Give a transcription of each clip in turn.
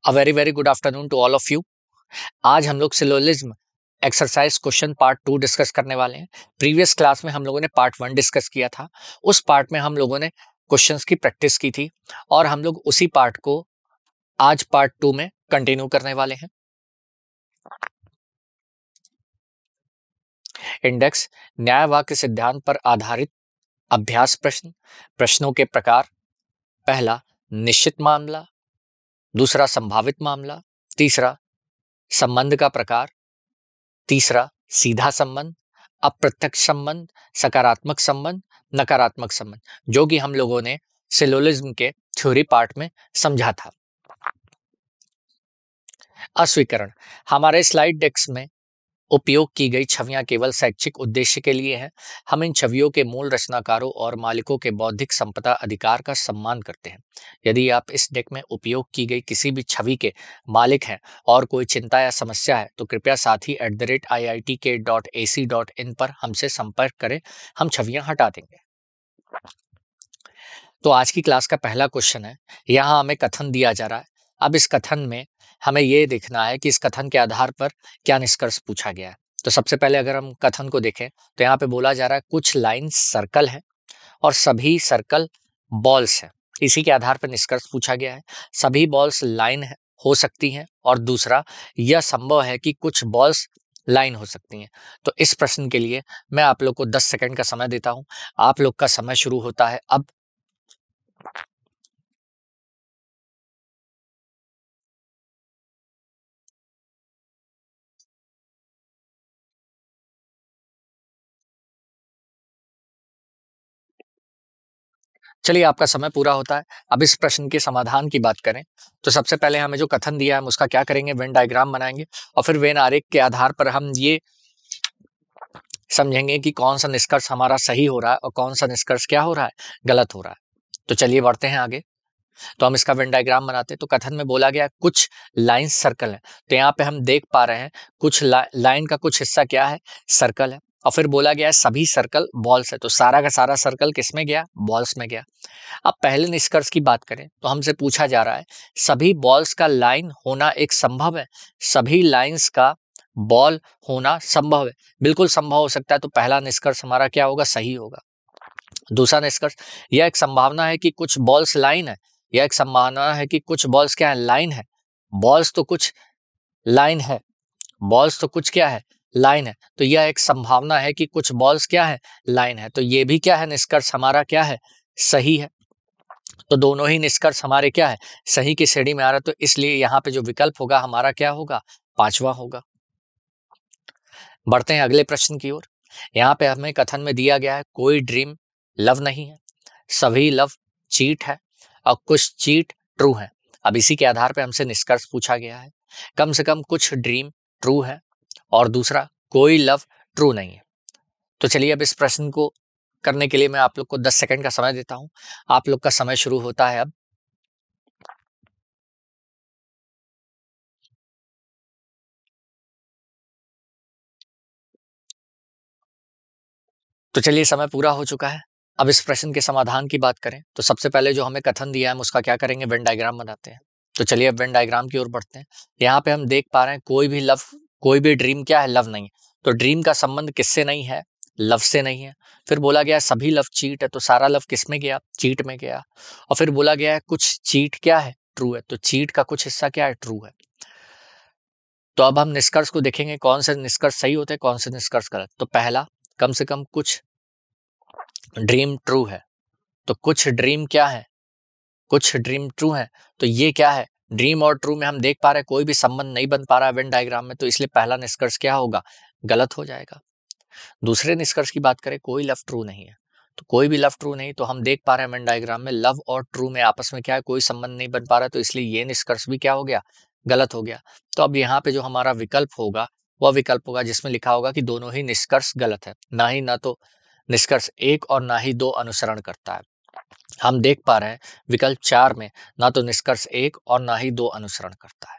A very very good afternoon to all of you. आज हम लोग syllogism exercise question part 2 discuss करने वाले हैं। प्रीवियस क्लास में हम लोगों ने पार्ट 1 डिस्कस किया था। उस पार्ट में हम लोगों ने क्वेश्चंस की प्रैक्टिस की थी और हम लोग उसी पार्ट को आज पार्ट 2 में कंटिन्यू करने वाले हैं। इंडेक्स न्याय वाक्य सिद्धांत पर आधारित अभ्यास प्रश्न। प्रश्नों के प्रकार: पहला निश्चित मामला, दूसरा संभावित मामला, तीसरा संबंध का प्रकार, तीसरा सीधा संबंध, अप्रत्यक्ष संबंध, सकारात्मक संबंध, नकारात्मक संबंध, जो कि हम लोगों ने सिलोजिज्म के थ्योरी पार्ट में समझा था। अस्वीकरण: हमारे स्लाइड डेस्क में उपयोग की गई छवियां केवल शैक्षिक उद्देश्य के लिए हैं। हम इन छवियों के मूल रचनाकारों और मालिकों के बौद्धिक संपदा अधिकार का सम्मान करते हैं। यदि आप इस डेक में उपयोग की गई किसी भी छवि के मालिक हैं और कोई चिंता या समस्या है तो कृपया साथी@iitk.ac.in पर हमसे संपर्क करें, हम छवियां हटा देंगे। तो आज की क्लास का पहला क्वेश्चन है, यहाँ हमें कथन दिया जा रहा है। अब इस कथन में हमें ये देखना है कि इस कथन के आधार पर क्या निष्कर्ष पूछा गया है। तो सबसे पहले अगर हम कथन को देखें तो यहाँ पे बोला जा रहा है कुछ लाइन सर्कल है और सभी सर्कल बॉल्स हैं। इसी के आधार पर निष्कर्ष पूछा गया है। सभी बॉल्स लाइन हो सकती हैं और दूसरा यह संभव है कि कुछ बॉल्स लाइन हो सकती हैं। तो इस प्रश्न के लिए मैं आप लोग को 10 सेकंड का समय देता हूं। आप लोग का समय शुरू होता है अब। चलिए, आपका समय पूरा होता है। अब इस प्रश्न के समाधान की बात करें तो सबसे पहले हमें जो कथन दिया है हम उसका क्या करेंगे, वेन डायग्राम बनाएंगे और फिर वेन आरेख के आधार पर हम ये समझेंगे कि कौन सा निष्कर्ष हमारा सही हो रहा है और कौन सा निष्कर्ष क्या हो रहा है, गलत हो रहा है। तो चलिए बढ़ते हैं आगे। तो हम इसका वेन डायग्राम बनाते हैं। तो कथन में बोला गया कुछ लाइन सर्कल है। तो यहाँ पे हम देख पा रहे हैं कुछ लाइन का कुछ हिस्सा क्या है, सर्कल है। और फिर बोला गया है सभी सर्कल बॉल्स है। तो सारा का सारा सर्कल किस में गया, बॉल्स में गया। अब पहले निष्कर्ष की बात करें तो हमसे पूछा जा रहा है सभी बॉल्स का लाइन होना एक संभव है। सभी लाइंस का बॉल होना संभव है, बिल्कुल संभव हो सकता है। तो पहला निष्कर्ष हमारा क्या होगा, सही होगा। दूसरा निष्कर्ष, यह एक संभावना है कि कुछ बॉल्स लाइन है। यह एक संभावना है कि कुछ बॉल्स क्या है, लाइन है। बॉल्स तो कुछ लाइन है, बॉल्स तो कुछ क्या है, लाइन है। तो यह एक संभावना है कि कुछ बॉल्स क्या है, लाइन है। तो ये भी क्या है, निष्कर्ष हमारा क्या है, सही है। तो दोनों ही निष्कर्ष हमारे क्या है, सही की श्रेणी में आ रहा है। तो इसलिए यहाँ पे जो विकल्प होगा हमारा क्या होगा, पांचवा होगा। बढ़ते हैं अगले प्रश्न की ओर। यहाँ पे हमें कथन में दिया गया है कोई ड्रीम लव नहीं है, सभी लव चीट है और कुछ चीट ट्रू है। अब इसी के आधार पे हमसे निष्कर्ष पूछा गया है कम से कम कुछ ड्रीम ट्रू है और दूसरा कोई लव ट्रू नहीं है। तो चलिए अब इस प्रश्न को करने के लिए मैं आप लोग को 10 सेकंड का समय देता हूं। आप लोग का समय शुरू होता है अब। तो चलिए समय पूरा हो चुका है। अब इस प्रश्न के समाधान की बात करें तो सबसे पहले जो हमें कथन दिया है हम उसका क्या करेंगे, वेन डायग्राम बनाते हैं। तो चलिए अब वेन डायग्राम की ओर बढ़ते हैं। यहाँ पे हम देख पा रहे हैं कोई भी ड्रीम क्या है, लव नहीं है। तो ड्रीम का संबंध किससे नहीं है, लव से नहीं है। फिर बोला गया सभी लव चीट है। तो सारा लव किस में गया, चीट में गया। और फिर बोला गया है कुछ चीट क्या है, ट्रू है। तो चीट का कुछ हिस्सा क्या है, ट्रू है। तो अब हम निष्कर्ष को देखेंगे कौन से निष्कर्ष सही होते हैं, कौन से निष्कर्ष गलत। तो पहला, कम से कम कुछ ड्रीम ट्रू है। तो कुछ ड्रीम क्या है, कुछ ड्रीम ट्रू है। तो ये क्या है, ड्रीम और ट्रू में हम देख पा रहे हैं कोई भी संबंध नहीं बन पा रहा है वेन डायग्राम में। तो इसलिए पहला निष्कर्ष क्या होगा, गलत हो जाएगा। दूसरे निष्कर्ष की बात करें, कोई लव ट्रू नहीं है। तो कोई भी लव ट्रू नहीं, तो हम देख पा रहे हैं वेन डायग्राम में लव और ट्रू में आपस में क्या है, कोई संबंध नहीं बन पा रहा है। तो इसलिए ये निष्कर्ष भी क्या हो गया, गलत हो गया। तो अब यहाँ पे जो हमारा विकल्प होगा वह विकल्प होगा जिसमें लिखा होगा कि दोनों ही निष्कर्ष गलत है। ना तो निष्कर्ष एक और ना ही दो अनुसरण करता है। हम देख पा रहे हैं विकल्प 4 में ना तो निष्कर्ष एक और ना ही दो अनुसरण करता है।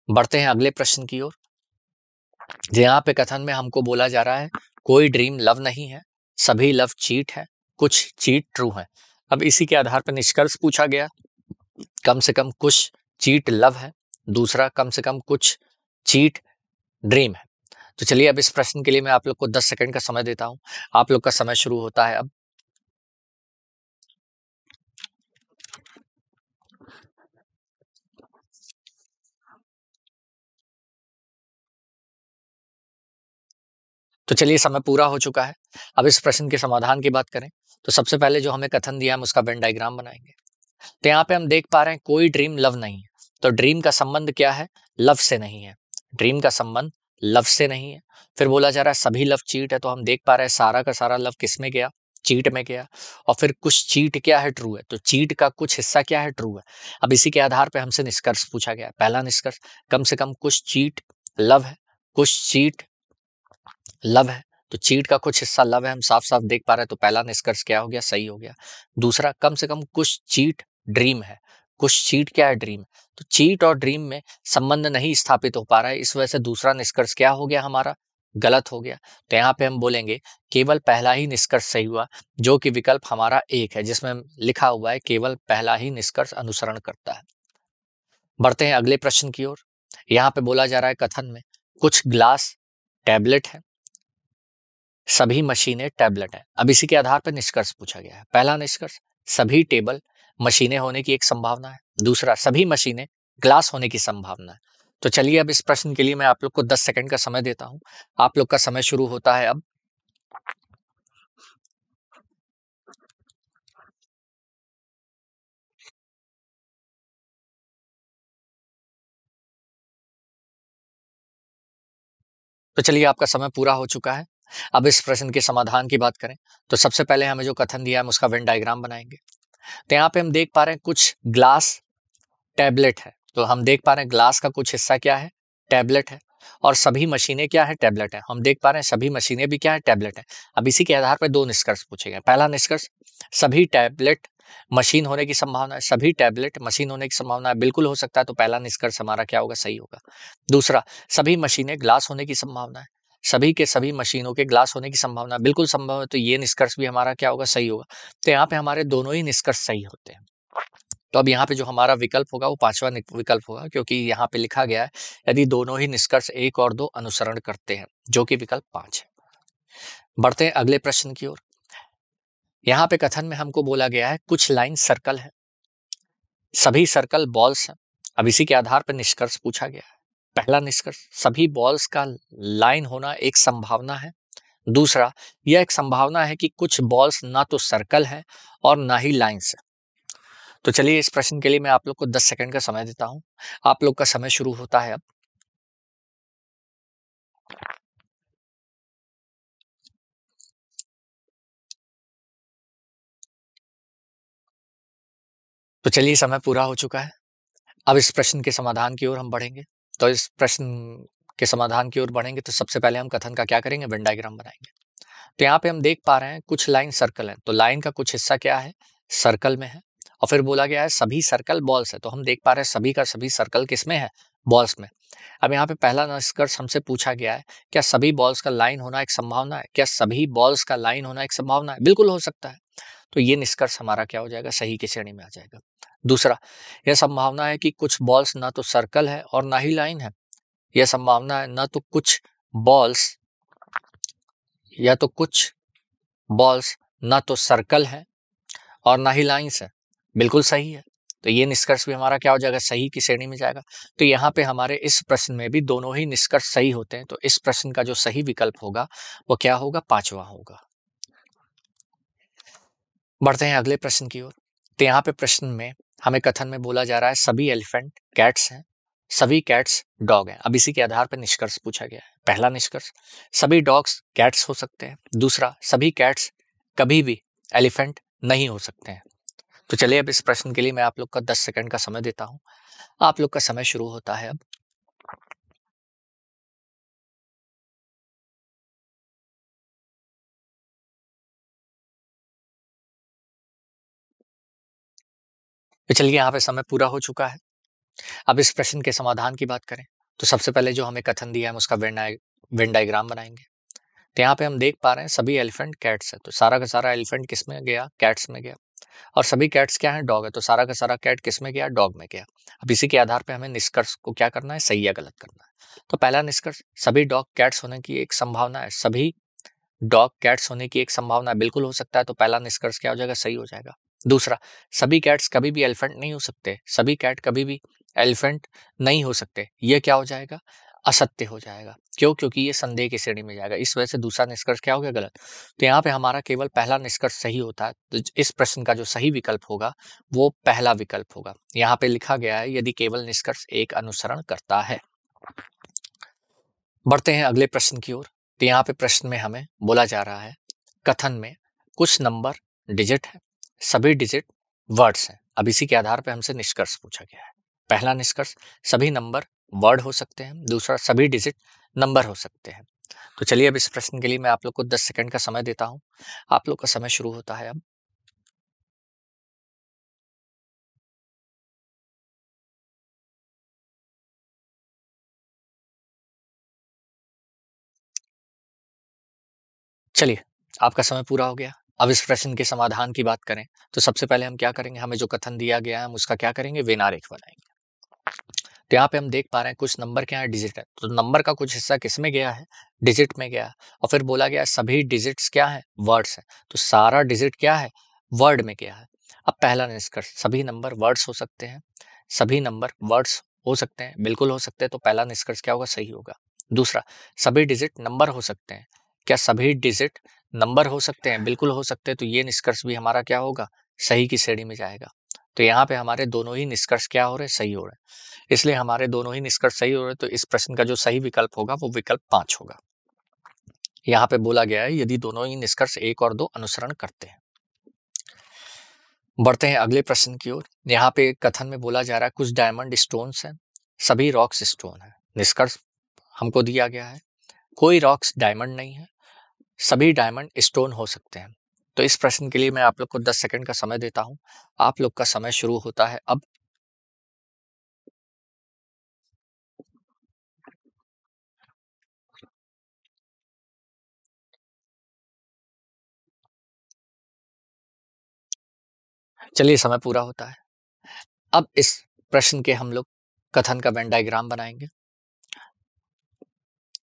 बढ़ते हैं अगले प्रश्न की ओर। यहाँ पे कथन में हमको बोला जा रहा है कोई ड्रीम लव नहीं है, सभी लव चीट है, कुछ चीट ट्रू है। अब इसी के आधार पर निष्कर्ष पूछा गया कम से कम कुछ चीट लव है, दूसरा कम से कम कुछ चीट ड्रीम है। तो चलिए अब इस प्रश्न के लिए मैं आप लोग को 10 सेकंड का समय देता हूं। आप लोग का समय शुरू होता है अब। तो चलिए समय पूरा हो चुका है। अब इस प्रश्न के समाधान की बात करें तो सबसे पहले जो हमें कथन दिया हम उसका वेन डायग्राम बनाएंगे। तो यहाँ पे हम देख पा रहे हैं कोई ड्रीम लव नहीं है। तो ड्रीम का संबंध क्या है? लव से नहीं है। ड्रीम का संबंध लव से नहीं है। फिर बोला जा रहा है सभी लव चीट है, तो हम देख पा रहे हैं सारा का सारा लव किस में गया? चीट में गया। और फिर कुछ चीट क्या है? ट्रू है। तो चीट का कुछ हिस्सा क्या है? ट्रू है। अब इसी के आधार पर हमसे निष्कर्ष पूछा गया। पहला निष्कर्ष, कम से कम कुछ चीट लव है, कुछ चीट लव है। तो चीट का कुछ हिस्सा लव है, हम साफ साफ देख पा रहे हैं। तो पहला निष्कर्ष क्या हो गया? सही हो गया। दूसरा, कम से कम कुछ चीट ड्रीम है। कुछ चीट क्या है? ड्रीम। तो चीट और ड्रीम में संबंध नहीं स्थापित हो पा रहा है, इस वजह से दूसरा निष्कर्ष क्या हो गया? हमारा गलत हो गया। तो यहाँ पे हम बोलेंगे केवल पहला ही निष्कर्ष सही हुआ, जो कि विकल्प हमारा एक है, जिसमें लिखा हुआ है केवल पहला ही निष्कर्ष अनुसरण करता है। बढ़ते हैं अगले प्रश्न की ओर। यहाँ पे बोला जा रहा है कथन में कुछ ग्लास टैबलेट है, सभी मशीनें टैबलेट है। अब इसी के आधार पर निष्कर्ष पूछा गया है। पहला निष्कर्ष, सभी टेबल मशीनें होने की एक संभावना है। दूसरा, सभी मशीनें ग्लास होने की संभावना है। तो चलिए अब इस प्रश्न के लिए मैं आप लोग को 10 सेकंड का समय देता हूं। आप लोग का समय शुरू होता है अब। तो चलिए आपका समय पूरा हो चुका है। अब इस प्रश्न के समाधान की बात करें तो सबसे पहले हमें जो कथन दिया है उसका वेन डायग्राम बनाएंगे। तो यहाँ पे हम देख पा रहे हैं कुछ ग्लास टैबलेट है। तो हम देख पा रहे हैं ग्लास का कुछ हिस्सा क्या है? टैबलेट है। और सभी मशीनें क्या है? टैबलेट है। हम देख पा रहे हैं सभी मशीनें भी क्या है? टैबलेट है। अब इसी के आधार पर दो निष्कर्ष पूछे गए। पहला निष्कर्ष, सभी टैबलेट मशीन होने की संभावना है। सभी टैबलेट मशीन होने की संभावना है, बिल्कुल हो सकता है। तो पहला निष्कर्ष हमारा क्या होगा? सही होगा। दूसरा, सभी मशीनें ग्लास होने की संभावना है। सभी के सभी मशीनों के ग्लास होने की संभावना बिल्कुल संभव है। तो ये निष्कर्ष भी हमारा क्या होगा? सही होगा। तो यहाँ पे हमारे दोनों ही निष्कर्ष सही होते हैं। तो अब यहाँ पे जो हमारा विकल्प होगा वो पांचवा विकल्प होगा, क्योंकि यहाँ पे लिखा गया है यदि दोनों ही निष्कर्ष एक और दो अनुसरण करते हैं, जो कि विकल्प 5 है। बढ़ते हैं अगले प्रश्न की ओर। यहाँ पे कथन में हमको बोला गया है कुछ लाइन सर्कल है, सभी सर्कल बॉल्स हैं। अब इसी के आधार पर निष्कर्ष पूछा गया है। पहला निष्कर्ष, सभी बॉल्स का लाइन होना एक संभावना है। दूसरा, यह एक संभावना है कि कुछ बॉल्स ना तो सर्कल है और ना ही लाइन्स है। तो चलिए इस प्रश्न के लिए मैं आप लोग को 10 सेकंड का समय देता हूं। आप लोग का समय शुरू होता है अब। तो चलिए समय पूरा हो चुका है। अब इस प्रश्न के समाधान की ओर हम बढ़ेंगे। तो इस प्रश्न के समाधान की ओर बढ़ेंगे तो सबसे पहले हम कथन का क्या करेंगे? वेन डायग्राम बनाएंगे। तो यहाँ पे हम देख पा रहे हैं कुछ लाइन सर्कल है। तो लाइन का कुछ हिस्सा क्या है? सर्कल में है। और फिर बोला गया है सभी सर्कल बॉल्स है। तो हम देख पा रहे हैं सभी का सभी सर्कल किसमें है? बॉल्स में। अब यहाँ पे पहला निष्कर्ष हमसे पूछा गया है क्या सभी बॉल्स का लाइन होना एक संभावना है? क्या सभी बॉल्स का लाइन होना एक संभावना है? बिल्कुल हो सकता है। तो ये निष्कर्ष हमारा क्या हो जाएगा? सही की श्रेणी में आ जाएगा। दूसरा, यह संभावना है कि कुछ बॉल्स ना तो सर्कल है और ना ही लाइन है। यह संभावना है ना तो कुछ बॉल्स या तो कुछ बॉल्स ना तो सर्कल है और ना ही लाइंस है। बिल्कुल सही है। तो ये निष्कर्ष भी हमारा क्या हो जाएगा? सही की श्रेणी में जाएगा। तो यहाँ पे हमारे इस प्रश्न में भी दोनों ही निष्कर्ष सही होते हैं। तो इस प्रश्न का जो सही विकल्प होगा वो क्या होगा? पांचवा होगा। बढ़ते हैं अगले प्रश्न की ओर। तो यहाँ पे प्रश्न में हमें कथन में बोला जा रहा है सभी एलिफेंट कैट्स हैं, सभी कैट्स डॉग हैं। अब इसी के आधार पर निष्कर्ष पूछा गया है। पहला निष्कर्ष, सभी डॉग्स कैट्स हो सकते हैं। दूसरा, सभी कैट्स कभी भी एलिफेंट नहीं हो सकते हैं। तो चलिए अब इस प्रश्न के लिए मैं आप लोग का 10 सेकंड का समय देता हूं। आप लोग का समय शुरू होता है अब। तो चलिए यहाँ पे समय पूरा हो चुका है। अब इस प्रश्न के समाधान की बात करें तो सबसे पहले जो हमें कथन दिया है उसका वेन डायग्राम बनाएंगे। तो यहाँ पे हम देख पा रहे हैं सभी एलिफेंट कैट्स है। तो सारा का सारा एलिफेंट किस में गया? कैट्स में गया। और सभी कैट्स क्या है, डॉग है, तो सारा का सारा कैट किस में गया, डॉग में गया। अब इसी के आधार पे हमें निष्कर्ष को क्या करना है, सही या गलत करना है। तो पहला निष्कर्ष, सभी डॉग कैट्स होने की एक संभावना है, सभी डॉग कैट्स होने की एक संभावना बिल्कुल हो सकता है, तो पहला निष्कर्ष क्या हो जाएगा, सही हो जाएगा। दूसरा, सभी कैट्स कभी भी एलिफेंट नहीं हो सकते, सभी कैट कभी भी एलिफेंट नहीं हो सकते, ये क्या हो जाएगा, असत्य हो जाएगा। क्यों, क्योंकि ये संदेह की श्रेणी में जाएगा, इस वजह से दूसरा निष्कर्ष क्या हो गया, गलत। तो यहाँ पे हमारा केवल पहला निष्कर्ष सही होता है, तो इस प्रश्न का जो सही विकल्प होगा वो पहला विकल्प होगा। यहाँ पे लिखा गया है यदि केवल निष्कर्ष एक अनुसरण करता है। बढ़ते हैं अगले प्रश्न की ओर। तो यहाँ पे प्रश्न में हमें बोला जा रहा है, कथन में कुछ नंबर डिजिट है, सभी डिजिट वर्ड्स हैं। अब इसी के आधार पर हमसे निष्कर्ष पूछा गया है। पहला निष्कर्ष, सभी नंबर वर्ड हो सकते हैं। दूसरा, सभी डिजिट नंबर हो सकते हैं। तो चलिए अब इस प्रश्न के लिए मैं आप लोग को 10 सेकंड का समय देता हूं। आप लोग का समय शुरू होता है अब। चलिए, आपका समय पूरा हो गया। अब इस प्रश्न के समाधान की बात करें तो सबसे पहले हम क्या करेंगे, हमें जो कथन दिया गया है हम उसका क्या करेंगे, वेनारेख बनाएंगे। तो यहाँ पे हम देख पा रहे हैं कुछ नंबर क्या है, डिजिट है, तो नंबर का कुछ हिस्सा किस में गया है, डिजिट में गया है। और फिर बोला गया सभी डिजिट्स क्या है, वर्ड्स है, तो सारा डिजिट क्या है, वर्ड में गया है। अब पहला निष्कर्ष, सभी नंबर वर्ड्स हो सकते हैं, सभी नंबर वर्ड्स हो सकते हैं, बिल्कुल हो सकते हैं, तो पहला निष्कर्ष क्या होगा, सही होगा। दूसरा, सभी डिजिट नंबर हो सकते हैं, क्या सभी डिजिट नंबर हो सकते हैं, बिल्कुल हो सकते हैं, तो ये निष्कर्ष भी हमारा क्या होगा, सही की श्रेणी में जाएगा। तो यहाँ पे हमारे दोनों ही निष्कर्ष क्या हो रहे हैं, सही हो रहे हैं, इसलिए हमारे दोनों ही निष्कर्ष सही हो रहे हैं। तो इस प्रश्न का जो सही विकल्प होगा वो विकल्प 5 होगा। यहाँ पे बोला गया है यदि दोनों ही निष्कर्ष 1 और 2 अनुसरण करते हैं। बढ़ते हैं अगले प्रश्न की ओर। यहाँ पे कथन में बोला जा रहा है कुछ डायमंड स्टोन्स हैं, सभी रॉक्स स्टोन है। निष्कर्ष हमको दिया गया है कोई रॉक्स डायमंड नहीं है, सभी डायमंड स्टोन हो सकते हैं। तो इस प्रश्न के लिए मैं आप लोग को 10 सेकंड का समय देता हूं। आप लोग का समय शुरू होता है अब। चलिए, समय पूरा होता है। अब इस प्रश्न के हम लोग कथन का वेन डायग्राम बनाएंगे।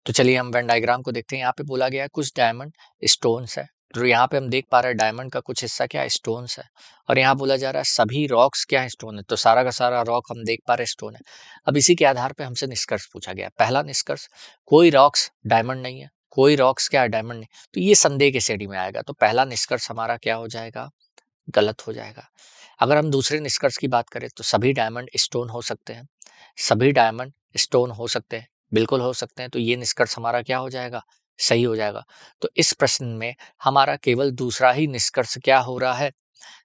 तो चलिए हम वेन डायग्राम को देखते हैं। यहाँ पे बोला गया है कुछ डायमंड स्टोन्स है, तो यहाँ पे हम देख पा रहे हैं डायमंड का कुछ हिस्सा क्या है, स्टोन्स है। और यहाँ बोला जा रहा है सभी रॉक्स क्या है, स्टोन है, तो सारा का सारा रॉक हम देख पा रहे हैं स्टोन है। अब इसी के आधार पे हमसे निष्कर्ष पूछा गया। पहला निष्कर्ष, कोई रॉक्स डायमंड नहीं है, कोई रॉक्स क्या है, डायमंड नहीं, तो ये संदेह की श्रेणी में आएगा, तो पहला निष्कर्ष हमारा क्या हो जाएगा, गलत हो जाएगा। अगर हम दूसरे निष्कर्ष की बात करें तो सभी डायमंड स्टोन हो सकते हैं, सभी डायमंड स्टोन हो सकते हैं, बिल्कुल हो सकते हैं, तो ये निष्कर्ष हमारा क्या हो जाएगा, सही हो जाएगा। तो इस प्रश्न में हमारा केवल दूसरा ही निष्कर्ष क्या हो रहा है,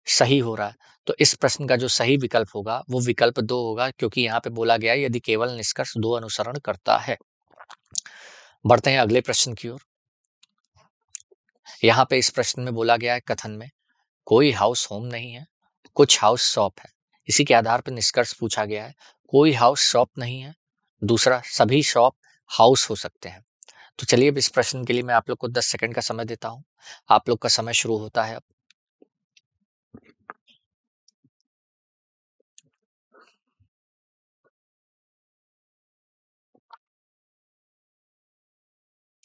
सही हो रहा है। तो इस प्रश्न का जो सही विकल्प होगा वो विकल्प 2 होगा, क्योंकि यहाँ पे बोला गया है यदि केवल निष्कर्ष 2 अनुसरण करता है। बढ़ते हैं अगले प्रश्न की ओर। यहाँ पे इस प्रश्न में बोला गया है कथन में कोई हाउस होम नहीं है, कुछ हाउस शॉप है। इसी के आधार पर निष्कर्ष पूछा गया है कोई हाउस शॉप नहीं है, दूसरा सभी शॉप हाउस हो सकते हैं। तो चलिए अब इस प्रश्न के लिए मैं आप लोग को 10 सेकंड का समय देता हूं। आप लोग का समय शुरू होता है अब।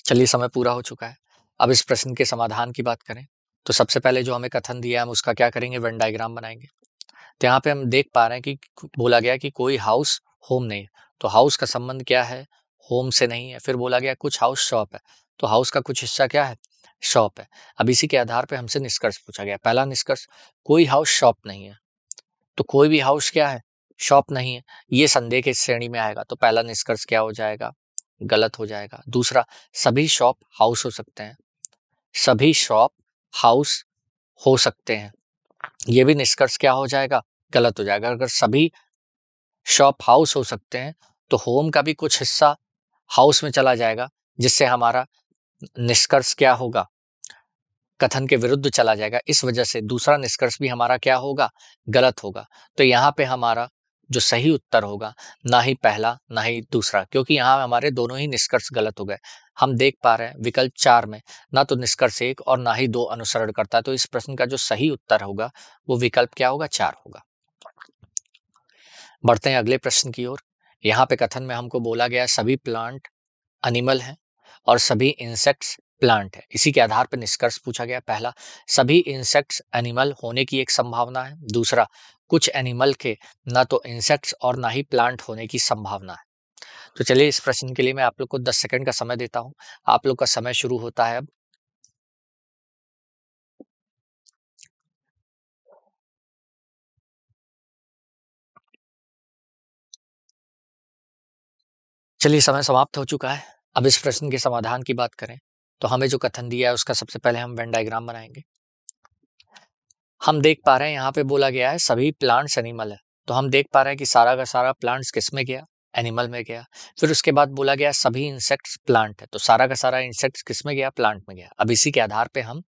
चलिए, समय पूरा हो चुका है। अब इस प्रश्न के समाधान की बात करें तो सबसे पहले जो हमें कथन दिया है हम उसका क्या करेंगे, वेन डायग्राम बनाएंगे। तो यहाँ पे हम देख पा रहे हैं कि बोला गया कि कोई हाउस होम नहीं है, तो हाउस का संबंध क्या है, होम से नहीं है। फिर बोला गया कुछ हाउस शॉप है, तो हाउस का कुछ हिस्सा क्या है, शॉप है। अब इसी के आधार पे हमसे निष्कर्ष पूछा गया। पहला निष्कर्ष, कोई हाउस शॉप नहीं है, तो कोई भी हाउस क्या है, शॉप नहीं है, ये संदेह की श्रेणी में आएगा, तो पहला निष्कर्ष क्या हो जाएगा, गलत हो जाएगा। दूसरा, सभी शॉप हाउस हो सकते हैं, सभी शॉप हाउस हो सकते हैं, ये भी निष्कर्ष क्या हो जाएगा, गलत हो जाएगा। अगर सभी शॉप हाउस हो सकते हैं तो होम का भी कुछ हिस्सा हाउस में चला जाएगा, जिससे हमारा निष्कर्ष क्या होगा, कथन के विरुद्ध चला जाएगा। इस वजह से दूसरा निष्कर्ष भी हमारा क्या होगा, गलत होगा। तो यहाँ पे हमारा जो सही उत्तर होगा ना ही पहला ना ही दूसरा, क्योंकि यहाँ हमारे दोनों ही निष्कर्ष गलत हो गए। हम देख पा रहे हैं विकल्प 4 में ना तो निष्कर्ष 1 और ना ही 2 अनुसरण करता है, तो इस प्रश्न का जो सही उत्तर होगा वो विकल्प क्या होगा, 4 होगा। बढ़ते हैं अगले प्रश्न की ओर। यहाँ पे कथन में हमको बोला गया सभी प्लांट एनिमल हैं और सभी इंसेक्ट्स प्लांट है। इसी के आधार पर निष्कर्ष पूछा गया। पहला, सभी इंसेक्ट्स एनिमल होने की एक संभावना है। दूसरा, कुछ एनिमल के ना तो इंसेक्ट्स और ना ही प्लांट होने की संभावना है। तो चलिए इस प्रश्न के लिए मैं आप लोग को 10 सेकंड का समय देता हूं। आप लोग का समय शुरू होता है अब। चलिए समय समाप्त हो चुका है। अब इस प्रश्न के समाधान की बात करें तो हमें जो कथन दिया है उसका सबसे पहले हम वेन डायग्राम बनाएंगे। हम देख पा रहे हैं यहाँ पे बोला गया है सभी प्लांट्स एनिमल है, तो हम देख पा रहे हैं कि सारा का सारा प्लांट्स किस में गया, एनिमल में गया। फिर उसके बाद बोला गया सभी इंसेक्ट्स प्लांट है, तो सारा का सारा इंसेक्ट्स किस में गया, प्लांट में गया। अब इसी के आधार पे हम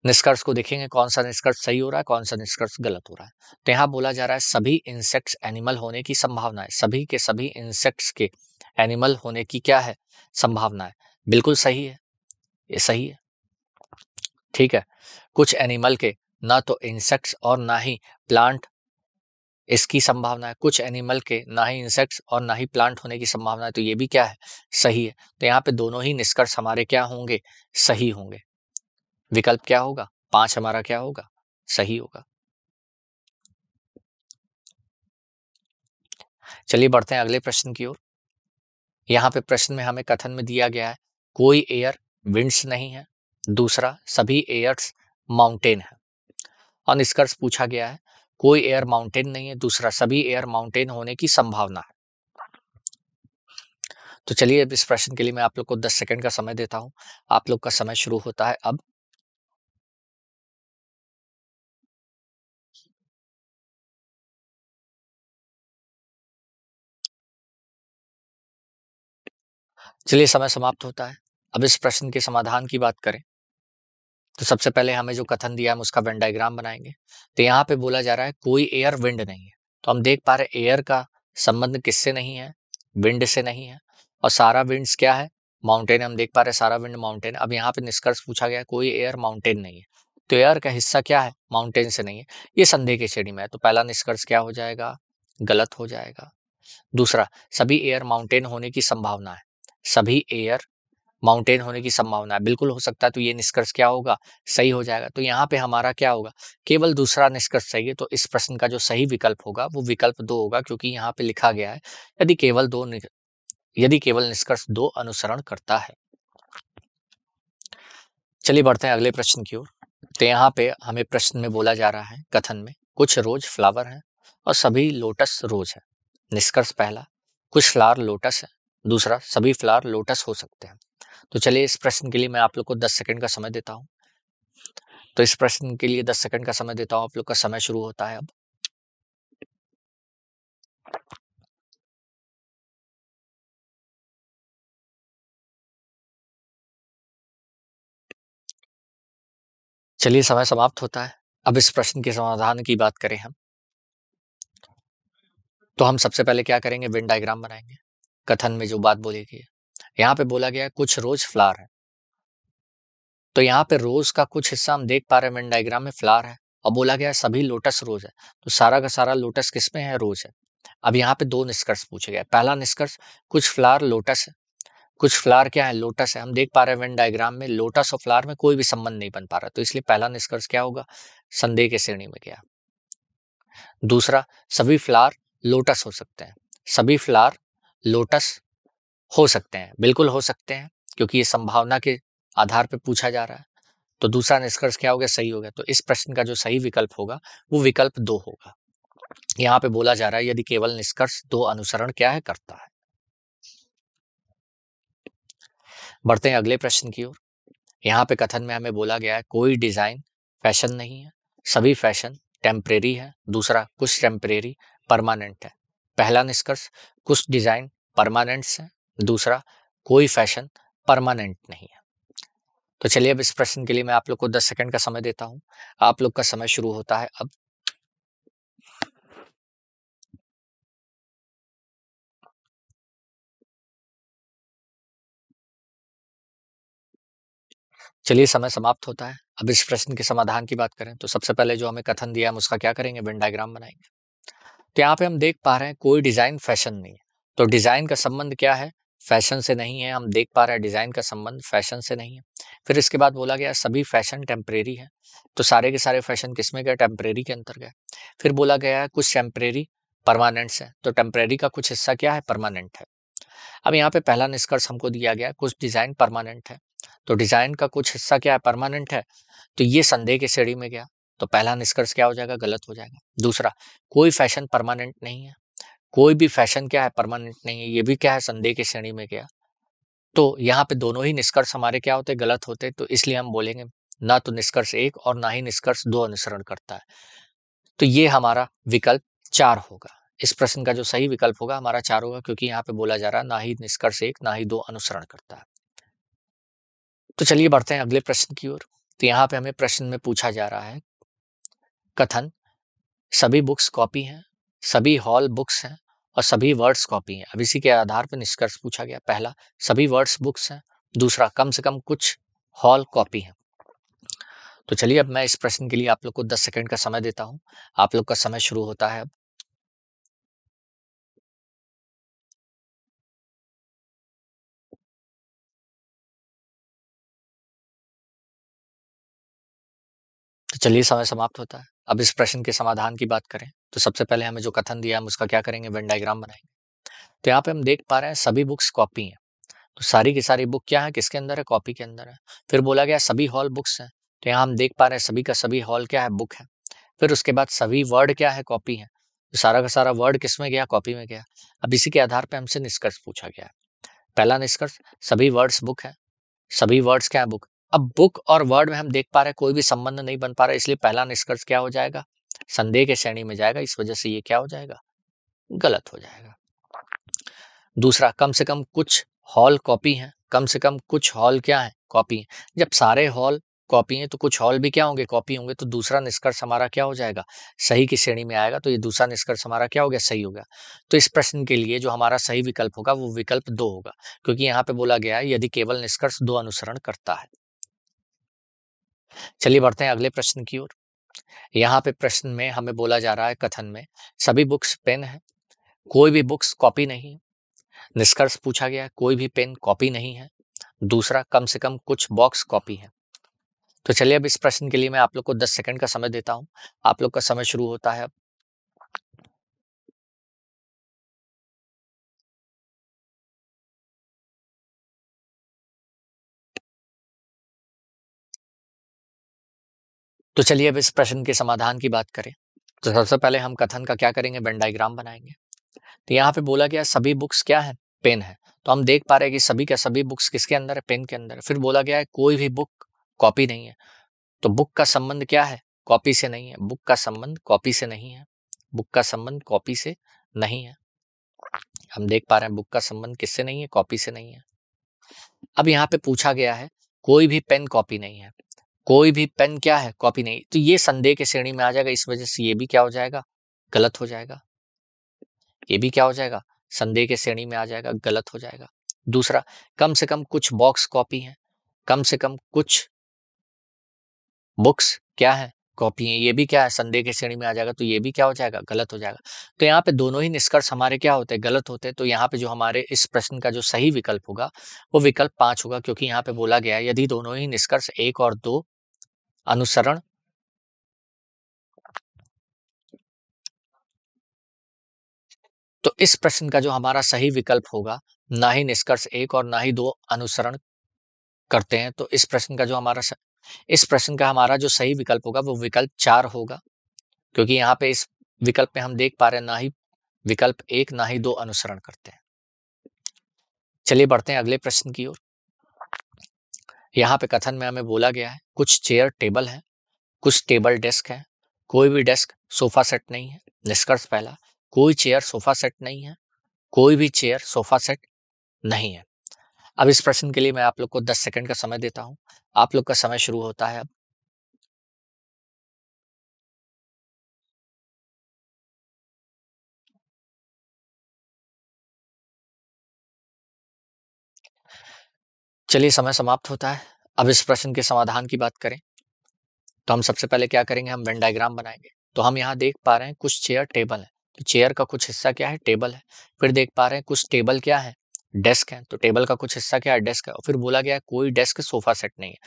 निष्कर्ष को देखेंगे कौन सा निष्कर्ष सही हो रहा है, कौन सा निष्कर्ष गलत हो रहा है। तो यहाँ बोला जा रहा है सभी इंसेक्ट्स एनिमल होने की संभावना है। सभी के सभी इंसेक्ट्स के एनिमल होने की क्या है, संभावना है। बिल्कुल सही है, ये सही है, ठीक है। कुछ एनिमल के ना तो इंसेक्ट्स और ना ही प्लांट इसकी संभावना है। कुछ एनिमल के ना ही इंसेक्ट्स और ना ही प्लांट होने की संभावना है, तो ये भी क्या है, सही है। तो यहाँ पे दोनों ही निष्कर्ष हमारे क्या होंगे, सही होंगे। विकल्प क्या होगा, 5 हमारा क्या होगा, सही होगा। चलिए बढ़ते हैं अगले प्रश्न की ओर। यहाँ पे प्रश्न में हमें कथन में दिया गया है कोई एयर विंड्स नहीं है। दूसरा, सभी एयर्स माउंटेन है। और निष्कर्ष पूछा गया है कोई एयर माउंटेन नहीं है। दूसरा, सभी एयर माउंटेन होने की संभावना है। तो चलिए अब इस प्रश्न के लिए मैं आप लोग को 10 सेकंड का समय देता हूं। आप लोग का समय शुरू होता है अब। चलिए समय समाप्त होता है। अब इस प्रश्न के समाधान की बात करें तो सबसे पहले हमें जो कथन दिया है हम उसका वेन डायग्राम बनाएंगे। तो यहाँ पे बोला जा रहा है कोई एयर विंड नहीं है, तो हम देख पा रहे एयर का संबंध किससे नहीं है, विंड से नहीं है। और सारा विंड्स क्या है, माउंटेन। हम देख पा रहे सारा विंड माउंटेन। अब यहाँ पे निष्कर्ष पूछा गया कोई एयर माउंटेन नहीं है, तो एयर का हिस्सा क्या है, माउंटेन से नहीं है। ये संदेह की श्रेणी में है, तो पहला निष्कर्ष क्या हो जाएगा, गलत हो जाएगा। दूसरा, सभी एयर माउंटेन होने की संभावना है। सभी एयर माउंटेन होने की संभावना है, बिल्कुल हो सकता है, तो ये निष्कर्ष क्या होगा, सही हो जाएगा। तो यहाँ पे हमारा क्या होगा, केवल दूसरा निष्कर्ष सही है। तो इस प्रश्न का जो सही विकल्प होगा वो विकल्प 2 होगा, क्योंकि यहाँ पे लिखा गया है यदि केवल निष्कर्ष 2 अनुसरण करता है। चलिए बढ़ते हैं अगले प्रश्न की ओर। तो यहाँ पे हमें प्रश्न में बोला जा रहा है कथन में कुछ रोज फ्लावर है और सभी लोटस रोज है। निष्कर्ष पहला, कुछ फ्लावर लोटस है। दूसरा, सभी फ्लावर लोटस हो सकते हैं। तो चलिए इस प्रश्न के लिए मैं आप लोग को 10 सेकंड का समय देता हूं। तो इस प्रश्न के लिए 10 सेकंड का समय देता हूं। आप लोग का समय शुरू होता है अब। चलिए समय समाप्त होता है। अब इस प्रश्न के समाधान की बात करें हम, तो हम सबसे पहले क्या करेंगे, वेन डायग्राम बनाएंगे। कथन में जो बात बोली गई है, यहाँ पे बोला गया है कुछ रोज फ्लावर है, तो यहाँ पे रोज का कुछ हिस्सा हम देख पा रहे हैं वेन डायग्राम में फ्लावर है। और बोला गया है सभी लोटस रोज है, तो सारा का सारा लोटस किसमें है, रोज है। अब यहाँ पे 2 निष्कर्ष पूछे गए। पहला निष्कर्ष, कुछ फ्लावर लोटस है। कुछ फ्लावर क्या है, लोटस है। हम देख पा रहे हैं वेन डायग्राम में लोटस और फ्लावर में कोई भी संबंध नहीं बन पा रहा, तो इसलिए पहला निष्कर्ष क्या होगा, संदेह की श्रेणी में गया। दूसरा, सभी फ्लावर लोटस हो सकते हैं। सभी फ्लावर लोटस हो सकते हैं, बिल्कुल हो सकते हैं, क्योंकि ये संभावना के आधार पर पूछा जा रहा है। तो दूसरा निष्कर्ष क्या हो गया, सही हो गया। तो इस प्रश्न का जो सही विकल्प होगा वो विकल्प 2 होगा। यहाँ पे बोला जा रहा है यदि केवल निष्कर्ष 2 अनुसरण क्या है, करता है। बढ़ते हैं अगले प्रश्न की ओर। यहाँ पे कथन में हमें बोला गया है कोई डिजाइन फैशन नहीं है, सभी फैशन टेम्परेरी है। दूसरा, कुछ टेम्परेरी परमानेंट है। पहला निष्कर्ष, कुछ डिजाइन परमानेंट्स है। दूसरा, कोई फैशन परमानेंट नहीं है। तो चलिए अब इस प्रश्न के लिए मैं आप लोग को 10 सेकंड का समय देता हूं। आप लोग का समय शुरू होता है अब। चलिए समय समाप्त होता है। अब इस प्रश्न के समाधान की बात करें तो सबसे पहले जो हमें कथन दिया है हम उसका क्या करेंगे, वेन डायग्राम बनाएंगे। तो यहाँ पे हम देख पा रहे हैं कोई डिजाइन फैशन नहीं है। तो डिजाइन का संबंध क्या है, फैशन से नहीं है। हम देख पा रहे हैं डिजाइन का संबंध फैशन से नहीं है। फिर इसके बाद बोला गया सभी फैशन टेम्परेरी है। तो सारे के सारे फैशन किसमें गए, टेम्परेरी के अंतर गए। फिर बोला गया है कुछ टेम्परेरी परमानेंट्स है। तो टेम्परेरी का कुछ हिस्सा क्या है, परमानेंट है। अब यहाँ पे पहला निष्कर्ष हमको दिया गया कुछ डिजाइन परमानेंट है। तो डिजाइन का कुछ हिस्सा क्या है, परमानेंट है। तो ये संदेह की श्रेणी में गया। तो पहला निष्कर्ष क्या हो जाएगा, गलत हो जाएगा। दूसरा, कोई फैशन परमानेंट नहीं है। कोई भी फैशन क्या है, परमानेंट नहीं है। ये भी क्या है, संदेह की श्रेणी में गया। तो यहाँ पे दोनों ही निष्कर्ष हमारे क्या होते, गलत होते। तो इसलिए हम बोलेंगे ना तो निष्कर्ष 1 और ना ही निष्कर्ष 2 अनुसरण करता है। तो ये हमारा विकल्प 4 होगा। इस प्रश्न का जो सही विकल्प होगा हमारा 4 होगा, क्योंकि यहाँ पे बोला जा रहा है ना ही निष्कर्ष 1 ना ही 2 अनुसरण करता है। तो चलिए बढ़ते हैं अगले प्रश्न की ओर। तो यहाँ पे हमें प्रश्न में पूछा जा रहा है कथन, सभी बुक्स कॉपी हैं, सभी हॉल बुक्स हैं और सभी वर्ड्स कॉपी हैं। अब इसी के आधार पर निष्कर्ष पूछा गया। पहला, सभी वर्ड्स बुक्स हैं। दूसरा, कम से कम कुछ हॉल कॉपी हैं। तो चलिए अब मैं इस प्रश्न के लिए आप लोग को 10 सेकंड का समय देता हूं। आप लोग का समय शुरू होता है अब। तो चलिए समय समाप्त होता है। अब इस प्रश्न के समाधान की बात करें तो सबसे पहले हमें जो कथन दिया हम उसका क्या करेंगे, वेन डायग्राम बनाएंगे। तो यहाँ पे हम देख पा रहे हैं सभी बुक्स कॉपी हैं। तो सारी की सारी बुक क्या है, किसके अंदर है, कॉपी के अंदर है। फिर बोला गया सभी हॉल बुक्स हैं। तो यहाँ हम देख पा रहे हैं सभी का सभी हॉल क्या है, बुक है। फिर उसके बाद सभी वर्ड क्या है, कॉपी है। तो सारा का सारा वर्ड किस में गया, कॉपी में गया। अब इसी के आधार पर हमसे निष्कर्ष पूछा गया है। पहला निष्कर्ष, सभी वर्ड्स बुक है। सभी वर्ड्स क्या है, बुक। अब बुक और वर्ड में हम देख पा रहे हैं कोई भी संबंध नहीं बन पा रहा, इसलिए पहला निष्कर्ष क्या हो जाएगा, संदेह के श्रेणी में जाएगा। इस वजह से ये क्या हो जाएगा, गलत हो जाएगा। दूसरा, कम से कम कुछ हॉल कॉपी हैं। कम से कम कुछ हॉल क्या है, कॉपी है। जब सारे हॉल कॉपी हैं तो कुछ हॉल भी क्या होंगे, कॉपी होंगे। तो दूसरा निष्कर्ष हमारा क्या हो जाएगा, सही की श्रेणी में आएगा। तो ये दूसरा निष्कर्ष हमारा क्या हो गया, सही हो गया। तो इस प्रश्न के लिए जो हमारा सही विकल्प होगा वो विकल्प 2 होगा, क्योंकि यहाँ पे बोला गया है यदि केवल निष्कर्ष 2 अनुसरण करता है। चलिए बढ़ते हैं अगले प्रश्न की ओर। यहाँ पे प्रश्न में हमें बोला जा रहा है कथन में, सभी बुक्स पेन है, कोई भी बुक्स कॉपी नहीं है। निष्कर्ष पूछा गया कोई भी पेन कॉपी नहीं है। दूसरा, कम से कम कुछ बॉक्स कॉपी है। तो चलिए अब इस प्रश्न के लिए मैं आप लोग को 10 सेकंड का समय देता हूं। आप लोग का समय शुरू होता है अब। तो चलिए अब इस प्रश्न के समाधान की बात करें। तो सबसे पहले हम कथन का क्या करेंगे, वेन डायग्राम बनाएंगे। तो यहाँ पे बोला गया सभी बुक्स क्या है, पेन है। तो हम देख पा रहे हैं कि सभी का सभी बुक्स किसके अंदर है, पेन के अंदर है। फिर बोला गया है कोई भी बुक कॉपी नहीं है। तो बुक का संबंध क्या है, कॉपी से नहीं है। बुक का संबंध कॉपी से नहीं है। बुक का संबंध कॉपी से नहीं है। हम देख पा रहे हैं बुक का संबंध किससे नहीं है, कॉपी से नहीं है। अब यहाँ पे पूछा गया है कोई भी पेन कॉपी नहीं है। कोई भी पेन क्या है, कॉपी नहीं। तो ये संदेह की श्रेणी में आ जाएगा। इस वजह से ये भी क्या हो जाएगा, गलत हो जाएगा। ये भी क्या हो जाएगा, संदेह के श्रेणी में आ जाएगा, गलत हो जाएगा। दूसरा, कम से कम कुछ बॉक्स कॉपी है। कम से कम कुछ बुक्स क्या है, कॉपी है। ये भी क्या है, संदेह की श्रेणी में आ जाएगा। तो ये भी क्या हो जाएगा, गलत हो जाएगा। तो यहाँ पे दोनों ही निष्कर्ष हमारे क्या होते हैं, गलत होते हैं। तो यहाँ पे जो हमारे इस प्रश्न का जो सही विकल्प होगा वो विकल्प 5 होगा, क्योंकि यहाँ पे बोला गया है यदि दोनों ही निष्कर्ष 1 और 2 अनुसरण, तो इस प्रश्न का जो हमारा सही विकल्प होगा, ना ही निष्कर्ष 1 और ना ही 2 अनुसरण करते हैं। तो इस प्रश्न का हमारा जो सही विकल्प होगा वो विकल्प 4 होगा, क्योंकि यहाँ पे इस विकल्प में हम देख पा रहे हैं ना ही विकल्प 1 ना ही 2 अनुसरण करते हैं। चलिए बढ़ते हैं अगले प्रश्न की ओर। यहाँ पे कथन में हमें बोला गया है कुछ चेयर टेबल है, कुछ टेबल डेस्क है। कोई भी डेस्क सोफा सेट नहीं है। निष्कर्ष पहला, कोई चेयर सोफा सेट नहीं है। कोई भी चेयर सोफा सेट नहीं है। अब इस प्रश्न के लिए मैं आप लोग को 10 सेकंड का समय देता हूं। आप लोग का समय शुरू होता है अब। चलिए समय समाप्त होता है। अब इस प्रश्न के समाधान की बात करें तो हम सबसे पहले क्या करेंगे, हम वेन डायग्राम बनाएंगे। तो हम यहाँ देख पा रहे हैं कुछ चेयर टेबल है, तो चेयर का कुछ हिस्सा क्या है, टेबल है। फिर देख पा रहे हैं कुछ टेबल क्या है, डेस्क है, तो टेबल का कुछ हिस्सा क्या है, डेस्क है। और फिर बोला गया है कोई डेस्क सोफा सेट नहीं है,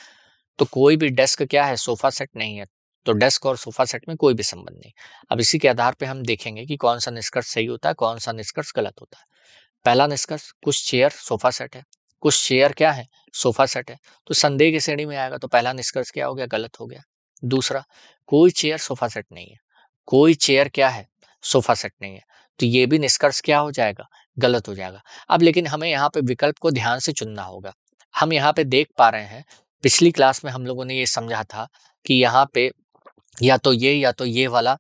तो कोई भी डेस्क क्या है, सोफा सेट नहीं है। तो डेस्क और सोफा सेट में कोई भी संबंध नहीं। अब इसी के आधार पे हम देखेंगे कि कौन सा निष्कर्ष सही होता है, कौन सा निष्कर्ष गलत होता है। पहला निष्कर्ष, कुछ चेयर सोफा सेट है, कुछ चेयर क्या है, सोफा सेट है, तो संदेह की श्रेणी में आएगा, तो पहला निष्कर्ष क्या हो गया, गलत हो गया। दूसरा, कोई चेयर सोफा सेट नहीं है, कोई चेयर क्या है, सोफा सेट नहीं है, तो ये भी निष्कर्ष क्या हो जाएगा, गलत हो जाएगा। अब लेकिन हमें यहाँ पे विकल्प को ध्यान से चुनना होगा। हम यहाँ पे देख पा रहे हैं, पिछली क्लास में हम लोगों ने ये समझा था कि यहाँ पे या तो ये वाला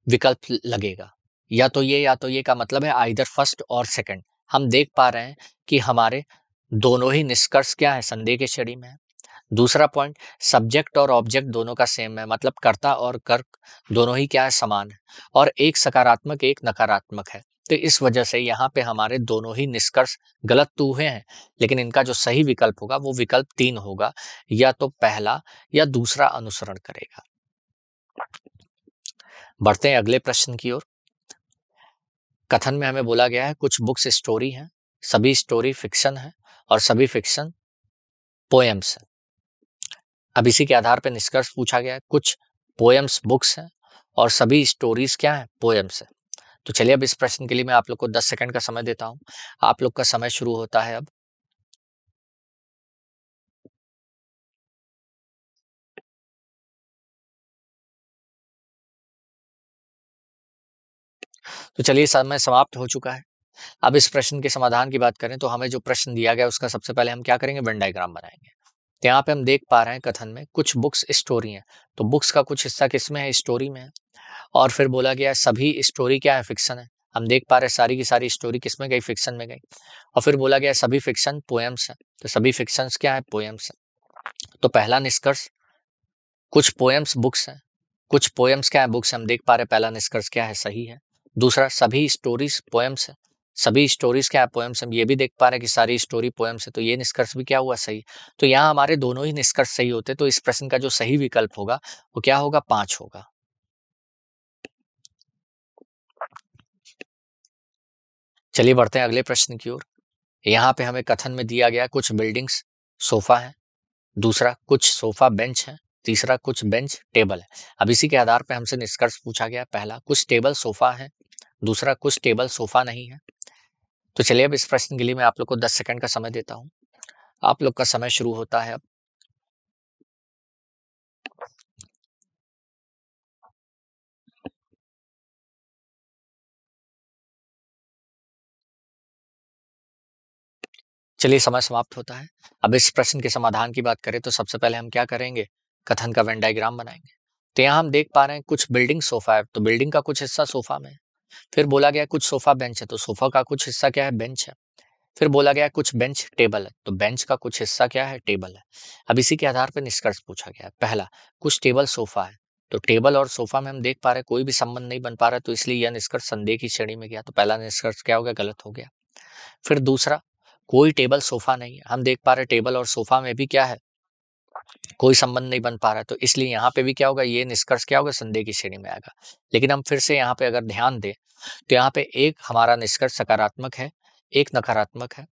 विकल्प लगेगा, या तो ये का मतलब है आइदर फर्स्ट और सेकंड। हम देख पा रहे हैं कि हमारे दोनों ही निष्कर्ष क्या है, संदेह की श्रेणी में है। दूसरा पॉइंट, सब्जेक्ट और ऑब्जेक्ट दोनों का सेम है, मतलब कर्ता और कर्क दोनों ही क्या है, समान है। और एक सकारात्मक एक नकारात्मक है, तो इस वजह से यहाँ पे हमारे दोनों ही निष्कर्ष गलत तो हुए हैं, लेकिन इनका जो सही विकल्प होगा वो विकल्प 3 होगा, या तो पहला या दूसरा अनुसरण करेगा। बढ़ते हैं अगले प्रश्न की ओर। कथन में हमें बोला गया है कुछ बुक्स स्टोरी हैं, सभी स्टोरी फिक्शन है और सभी फिक्शन पोएम्स हैं। अब इसी के आधार पर निष्कर्ष पूछा गया है, कुछ पोएम्स बुक्स हैं और सभी स्टोरीज क्या है, पोएम्स है। तो चलिए अब इस प्रश्न के लिए मैं आप लोग को 10 सेकंड का समय देता हूं। आप लोग का समय शुरू होता है अब। तो चलिए समय समाप्त हो चुका है। अब इस प्रश्न के समाधान की बात करें तो हमें जो प्रश्न दिया गया उसका सबसे पहले हम क्या करेंगे, वेन डायग्राम बनाएंगे। तो यहाँ पे हम देख पा रहे हैं कथन में कुछ बुक्स स्टोरी हैं, तो बुक्स का कुछ हिस्सा किसमें है, स्टोरी में है। और फिर बोला गया है सभी स्टोरी क्या है, फिक्शन है। हम देख पा रहे हैं सारी की सारी स्टोरी किसमें गई, फिक्शन में गई। और फिर बोला गया है सभी फिक्शन पोएम्स है, तो सभी फिक्शंस क्या है, पोएम्स है। तो पहला निष्कर्ष, कुछ पोएम्स बुक्स हैं, कुछ पोएम्स क्या है, बुक्स। हम देख पा रहे हैं पहला निष्कर्ष क्या है, सही है। दूसरा, सभी स्टोरीज पोएम्स है, सभी स्टोरीज क्या है, पोएम्स। हम ये भी देख पा रहे हैं कि सारी स्टोरी पोएम्स है, तो ये निष्कर्ष भी क्या हुआ, सही। तो यहाँ हमारे दोनों ही निष्कर्ष सही होते, तो इस प्रश्न का जो सही विकल्प होगा वो क्या होगा, 5 होगा। चलिए बढ़ते हैं अगले प्रश्न की ओर। यहाँ पे हमें कथन में दिया गया कुछ बिल्डिंग्स सोफा है, दूसरा कुछ सोफा बेंच है, तीसरा कुछ बेंच टेबल है। अब इसी के आधार पे हमसे निष्कर्ष पूछा गया, पहला कुछ टेबल सोफा है, दूसरा कुछ टेबल सोफा नहीं है। तो चलिए अब इस प्रश्न के लिए मैं आप लोग को 10 सेकंड का समय देता हूं। आप लोग का समय शुरू होता है अब। चलिए समय समाप्त होता है। अब इस प्रश्न के समाधान की बात करें तो सबसे पहले हम क्या करेंगे, कथन का वेन डायग्राम बनाएंगे। तो यहाँ हम देख पा रहे हैं कुछ बिल्डिंग सोफा है, तो बिल्डिंग का कुछ हिस्सा सोफा में है। फिर बोला गया कुछ सोफा बेंच है, तो सोफा का कुछ हिस्सा क्या है, बेंच है। फिर बोला गया कुछ बेंच टेबल है, तो बेंच का कुछ हिस्सा क्या है, टेबल है। अब इसी के आधार पर निष्कर्ष पूछा गया है, पहला कुछ टेबल सोफा है, तो टेबल और सोफा में हम देख पा रहे हैं कोई भी संबंध नहीं बन पा रहा, तो इसलिए यह निष्कर्ष संदेह की श्रेणी में गया, तो पहला निष्कर्ष क्या हो गया, गलत हो गया। फिर दूसरा, कोई टेबल सोफा नहीं है, हम देख पा रहे हैं टेबल और सोफा में भी क्या है, कोई संबंध नहीं बन पा रहा है, तो इसलिए यहाँ पे भी क्या होगा, ये निष्कर्ष क्या होगा, संदेह की श्रेणी में आएगा। लेकिन हम फिर से यहाँ पे अगर ध्यान दें तो यहाँ पे एक हमारा निष्कर्ष सकारात्मक है, एक नकारात्मक है।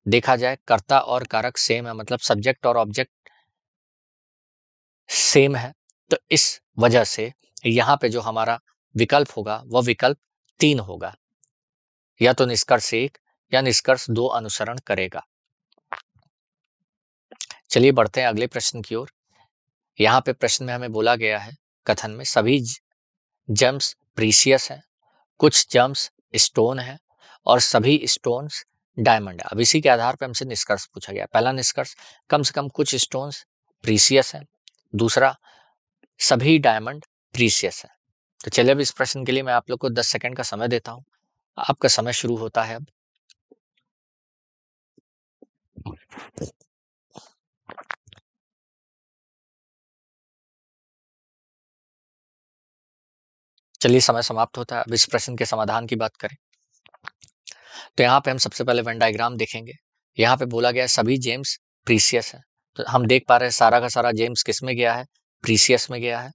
देखा जाए कर्ता और कारक सेम है, मतलब सब्जेक्ट और ऑब्जेक्ट सेम है, तो इस वजह से यहाँ पे जो हमारा विकल्प होगा वह विकल्प 3 होगा, या तो निष्कर्ष 1 या निष्कर्ष 2 अनुसरण करेगा। चलिए बढ़ते हैं अगले प्रश्न की ओर। यहाँ पे प्रश्न में हमें बोला गया है, कथन में सभी जेम्स प्रीसियस हैं, कुछ जेम्स स्टोन है और सभी स्टोन्स डायमंड है। अब इसी के आधार पर हमसे निष्कर्ष पूछा गया। पहला निष्कर्ष, कम से कम कुछ स्टोन्स प्रीसियस है। दूसरा, सभी डायमंड प्रीसियस है। तो चलिए अब इस प्रश्न के लिए मैं आप लोग को 10 सेकंड का समय देता हूं। आपका समय शुरू होता है अब। चलिए समय समाप्त होता है। अब इस प्रश्न के समाधान की बात करें तो यहाँ पे हम सबसे पहले वेन डायग्राम देखेंगे। यहाँ पे बोला गया सभी जेम्स प्रीसियस है, तो हम देख पा रहे हैं सारा का सारा जेम्स किस में गया है, प्रीसियस में गया है।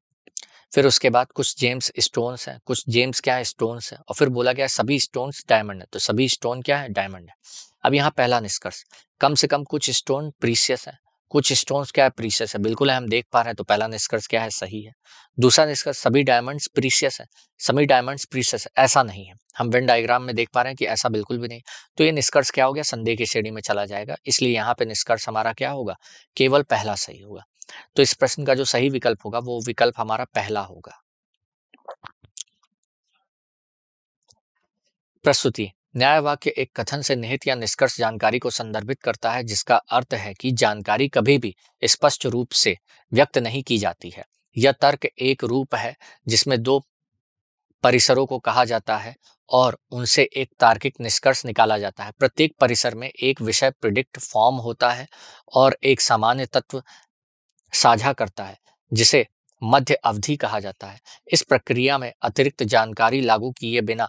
फिर उसके बाद कुछ जेम्स स्टोन्स हैं, कुछ जेम्स क्या है, स्टोन्स है, और फिर बोला गया सभी स्टोन्स डायमंड है, तो सभी स्टोन क्या है, डायमंड है। अब यहाँ पहला निष्कर्ष, कम से कम कुछ स्टोन प्रीसियस है, कुछ स्टोन्स क्या है, प्रीसियस है, बिल्कुल है, हम देख पा रहे हैं, तो पहला निष्कर्ष क्या है, सही है। दूसरा निष्कर्ष, सभी डायमंड्स प्रीसियस है, सभी डायमंड्स प्रीसियस है, ऐसा नहीं है। हम वेन डायग्राम में देख पा रहे हैं कि ऐसा बिल्कुल भी नहीं। तो ये निष्कर्ष क्या हो गया, संदेह की श्रेणी में चला जाएगा, इसलिए यहाँ पे निष्कर्ष हमारा क्या होगा, केवल पहला सही होगा। तो इस प्रश्न का जो सही विकल्प होगा वो विकल्प हमारा पहला होगा। प्रस्तुति, न्याय वाक्य एक कथन से निहित या निष्कर्ष जानकारी को संदर्भित करता है जिसका अर्थ है कि जानकारी कभी भी स्पष्ट रूप से व्यक्त नहीं की जाती है। यह तर्क एक रूप है जिसमें दो परिसरों को कहा जाता है और उनसे एक तार्किक निष्कर्ष निकाला जाता है। प्रत्येक परिसर में एक विषय प्रिडिक्ट फॉर्म होता है और एक सामान्य तत्व साझा करता है जिसे मध्य अवधि कहा जाता है। इस प्रक्रिया में अतिरिक्त जानकारी लागू किए बिना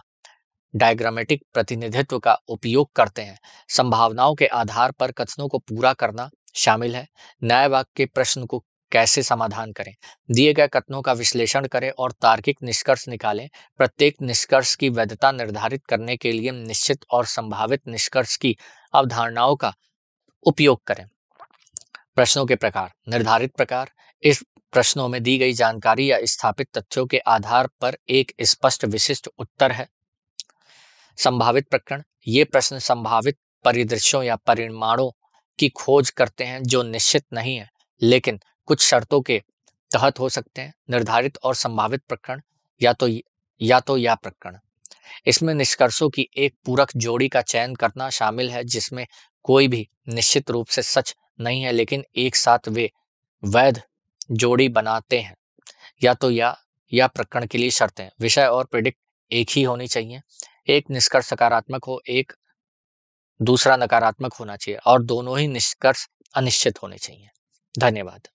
डायग्रामेटिक प्रतिनिधित्व का उपयोग करते हैं। संभावनाओं के आधार पर कथनों को पूरा करना शामिल है। न्याय वाक्य के प्रश्न को कैसे समाधान करें, दिए गए कथनों का विश्लेषण करें और तार्किक निष्कर्ष निकालें। प्रत्येक निष्कर्ष की वैधता निर्धारित करने के लिए निश्चित और संभावित निष्कर्ष की अवधारणाओं का उपयोग करें। प्रश्नों के प्रकार, निर्धारित प्रकार, इस प्रश्नों में दी गई जानकारी या स्थापित तथ्यों के आधार पर एक स्पष्ट विशिष्ट उत्तर है। संभावित प्रकरण, ये प्रश्न संभावित परिदृश्यों या परिमाणों की खोज करते हैं जो निश्चित नहीं है लेकिन कुछ शर्तों के तहत हो सकते हैं। निर्धारित और संभावित प्रकरण, या प्रकरण, इसमें निष्कर्षों की एक पूरक जोड़ी का चयन करना शामिल है जिसमें कोई भी निश्चित रूप से सच नहीं है लेकिन एक साथ वे वैध जोड़ी बनाते हैं। या प्रकरण के लिए शर्तें, विषय और प्रेडिक्ट एक ही होनी चाहिए, एक निष्कर्ष सकारात्मक हो, एक दूसरा नकारात्मक होना चाहिए और दोनों ही निष्कर्ष अनिश्चित होने चाहिए। धन्यवाद।